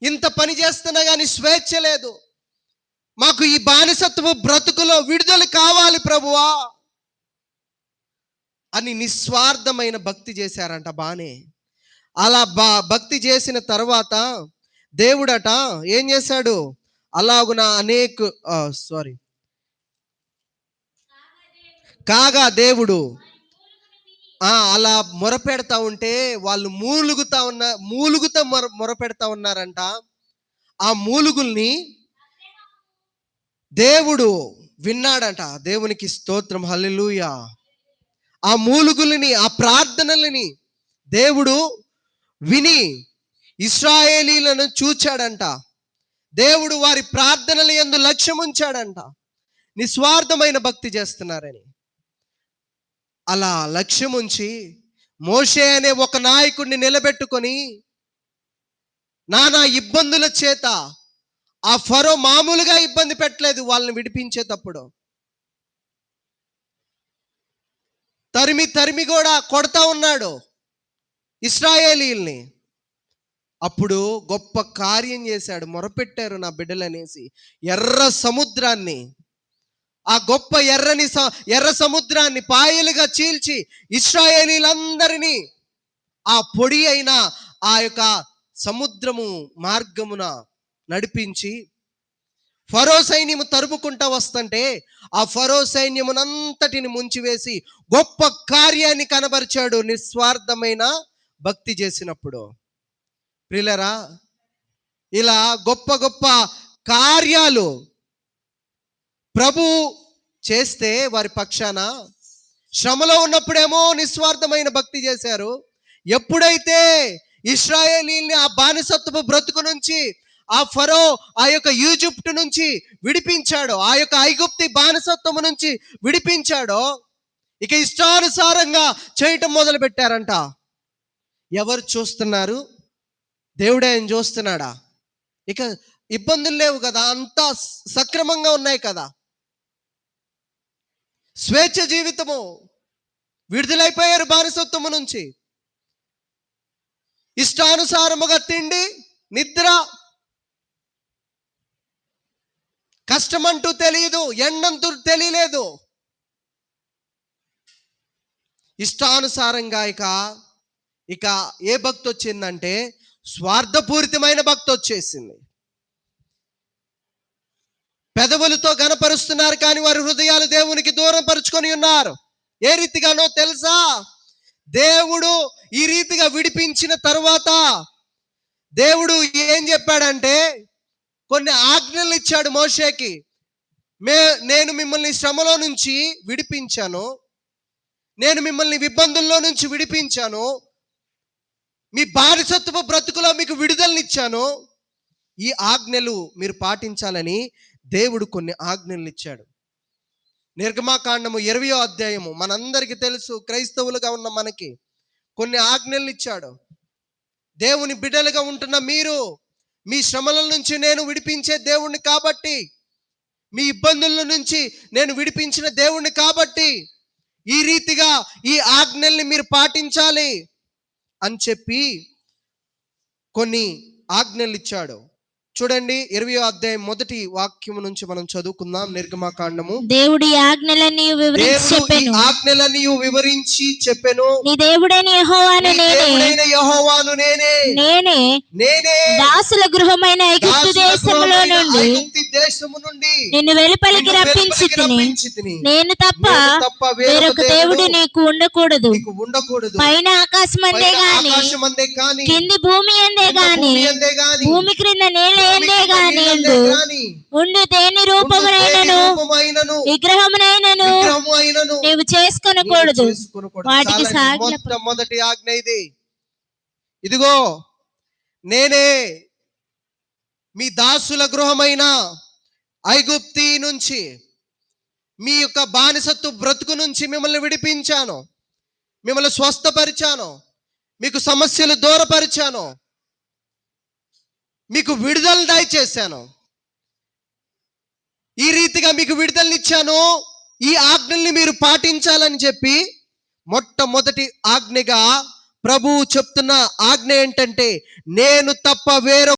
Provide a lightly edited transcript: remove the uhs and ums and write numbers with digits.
ఇంత పని చేస్తున్నా కానీ స్వేచ్ఛ లేదు. మాకు ఈ బానిసత్వపు బ్రతుకులో విడుదల కావాలి ప్రభువా అని నిస్వార్థమైన భక్తి చేశారంట. బానే అలా భక్తి చేసిన తర్వాత దేవుడట ఏం చేశాడు, అలాగున కాగా దేవుడు అలా మొరపెడతా ఉంటే వాళ్ళు మూలుగుతా మొరపెడతా ఉన్నారంట. ఆ మూలుగుల్ని దేవుడు విన్నాడంట. దేవునికి స్తోత్రం, హల్లెలూయా. ఆ మూలుగులని, ఆ ప్రార్థనలని దేవుడు విని ఇశ్రాయేలీలను చూచాడంట. దేవుడు వారి ప్రార్థనల యందు లక్ష్యం ఉంచాడంట, నిస్వార్థమైన భక్తి చేస్తున్నారని. అలా లక్ష్యం ఉంచి మోషే అనే ఒక నాయకుడిని నిలబెట్టుకొని నానా ఇబ్బందుల చేత ఆ ఫరో మామూలుగా ఇబ్బంది పెట్టలేదు. వాళ్ళని విడిపించేటప్పుడు తరిమి కూడా కొడతా ఉన్నాడు ఇశ్రాయేలీల్ని. అప్పుడు గొప్ప కార్యం చేశాడు. మొరపెట్టారు నా బిడ్డలనేసి ఎర్ర సముద్రాన్ని, ఆ గొప్ప ఎర్ర సముద్రాన్ని పాయలుగా చీల్చి ఇశ్రాయేలీలందరినీ ఆ పొడి అయిన ఆ యొక్క సముద్రము మార్గమున నడిపించి ఫరో సైన్యము తరుముకుంటా వస్తుంటే ఆ ఫరో సైన్యమునంతటిని ముంచివేసి గొప్ప కార్యాన్ని కనబరిచాడు నిస్వార్థమైన భక్తి చేసినప్పుడు. ప్రియులారా, ఇలా గొప్ప గొప్ప కార్యాలు ప్రభు చేస్తే వారి పక్షాన శ్రమలో ఉన్నప్పుడేమో నిస్వార్థమైన భక్తి చేశారు. ఎప్పుడైతే ఇశ్రాయేలీల్ని ఆ బానిసత్వపు బ్రతుకు నుంచి, ఆ ఫరో ఆ యొక్క ఈజిప్ట్ నుంచి విడిపించాడో, ఆ యొక్క ఐగుప్తి బానిసత్వము నుంచి విడిపించాడో, ఇక ఇష్టానుసారంగా చేయటం మొదలు పెట్టారంట. ఎవరు చూస్తున్నారు? దేవుడే ఆయన చూస్తున్నాడా? ఇక ఇబ్బందులు లేవు కదా, అంతా సక్రమంగా ఉన్నాయి కదా, స్వేచ్ఛ జీవితము, విడుదలైపోయారు బానిసత్వము నుంచి. ఇష్టానుసారముగా తిండి, నిద్ర, కష్టమంటూ తెలియదు, ఎండంటూ తెలియలేదు. ఇష్టానుసారంగా ఇక ఏ భక్తి వచ్చిందంటే స్వార్థపూరితమైన భక్తి వచ్చేసింది. పెదవులతో గణపరుస్తున్నారు కానీ వారి హృదయాలు దేవునికి దూరం పరుచుకొని ఉన్నారు. ఏ రీతిగానో తెలుసా? దేవుడు ఈ రీతిగా విడిపించిన తర్వాత దేవుడు ఏం చెప్పాడంటే కొన్ని ఆజ్ఞలు ఇచ్చాడు మోషేకి. నేను మిమ్మల్ని శ్రమలో నుంచి విడిపించాను, నేను మిమ్మల్ని ఇబ్బందుల్లో నుంచి విడిపించాను, మీ బానిసత్వ బ్రతుకులో మీకు విడుదలనిచ్చాను, ఈ ఆజ్ఞలు మీరు పాటించాలని దేవుడు కొన్ని ఆజ్ఞలు ఇచ్చాడు. నిర్గమాకాండము 20వ అధ్యాయము మనందరికీ తెలుసు, క్రైస్తవులుగా ఉన్న మనకి కొన్ని ఆజ్ఞలు ఇచ్చాడు. దేవుని బిడ్డలుగా ఉంటున్న మీరు, మీ శ్రమల నుంచి నేను విడిపించే దేవుణ్ణి కాబట్టి, మీ ఇబ్బందుల నుంచి నేను విడిపించిన దేవుణ్ణి కాబట్టి ఈ రీతిగా ఈ ఆజ్ఞల్ని మీరు పాటించాలి అని చెప్పి కొన్ని ఆజ్ఞలు ఇచ్చాడు. చూడండి 20వ అధ్యాయం మొదటి వాక్యము నుంచి మనం చదువుకుందాం. నిర్గమాకాండము. దేవుడి ఆజ్ఞలన్నీ వివరించి చెప్పెను. నీ దేవుడైన యెహోవాను నేనే దాసుల గృహమైన ఐగుప్తు దేశములో నుండి నిన్ను వెలుపలికి రప్పించితిని. నేను తప్ప వేరొక దేవుడు నీకు ఉండకూడదు. పైన ఆకాశమందే గాని, కింది భూమి అందే గాని, భూమి క్రింద నేల ఉండు దేని రూపమునైనను విగ్రహమునైనను నీవు చేసుకొనకూడదు. వాటికి మొదటి ఆజ్ఞ ఇది. ఇదిగో నేనే మీ దాసుల గృహమైన ఐగుప్తి నుంచి, మీ యొక్క బానిసత్వ బ్రతుకు నుంచి మిమ్మల్ని విడిపించాను, మిమ్మల్ని స్వస్థపరిచాను, మీకు సమస్యలు దూరపరిచాను, మీకు విడుదల దయచేశాను, ఈ రీతిగా మీకు విడుదలనిచ్చాను, ఈ ఆజ్ఞల్ని మీరు పాటించాలని చెప్పి మొట్టమొదటి ఆజ్ఞగా ప్రభువు చెప్తున్న ఆజ్ఞ ఏంటంటే, నేను తప్ప వేరొక